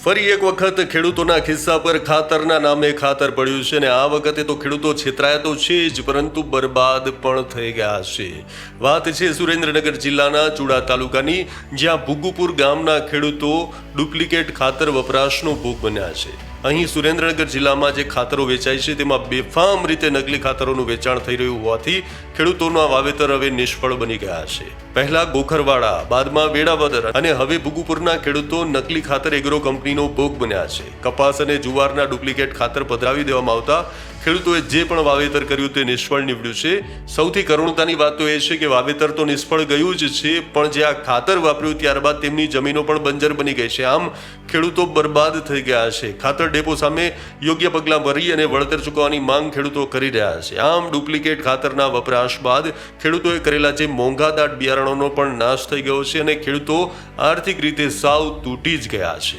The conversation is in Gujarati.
ફરી એક વખત ખેડૂતોના ખિસ્સા પર ખાતરના નામે ખાતર પડ્યું છે અને આ વખતે તો ખેડૂતો છેતરાયા તો છે જ, પરંતુ બરબાદ પણ થઈ ગયા છે। વાત છે સુરેન્દ્રનગર જિલ્લાના ચુડા તાલુકાની, જ્યાં ભુગુપુર ગામના ખેડૂતો ડુપ્લિકેટ ખાતર વપરાશનો ભોગ બન્યા છે। અહીં સુરેન્દ્રનગર જિલ્લામાં જે ખાતરો વેચાય છે તેમાં બેફામ રીતે નકલી ખાતરોનું વેચાણ થઈ રહ્યું હોવાથી ખેડૂતોના વાવેતર હવે નિષ્ફળ બની ગયા છે। પહેલા ગોખરવાડા, બાદમાં વેળાવદર અને હવે ભુગુપુરના ખેડૂતો નકલી ખાતર એગ્રો કંપનીનો ભોગ બન્યા છે। કપાસ અને જુવારના ડુપ્લિકેટ ખાતર પધરાવી દેવામાં આવતા ખેડૂતોએ જે પણ વાવેતર કર્યું તે નિષ્ફળ નીવડ્યું છે। સૌથી કરુણતાની વાત તો એ છે કે વાવેતર તો નિષ્ફળ ગયું જ છે, પણ જે આ ખાતર વાપર્યું ત્યારબાદ તેમની જમીનો પણ બંજર બની ગઈ છે। આમ ખેડૂતો બરબાદ થઈ ગયા છે। ખાતર ડેપો સામે યોગ્ય પગલાં ભરી અને વળતર ચૂકવવાની માંગ ખેડૂતો કરી રહ્યા છે। આમ ડુપ્લિકેટ ખાતરના વપરાશ બાદ ખેડૂતોએ કરેલા જે મોંઘાદાટ બિયારણોનો પણ નાશ થઈ ગયો છે અને ખેડૂતો આર્થિક રીતે સાવ તૂટી જ ગયા છે।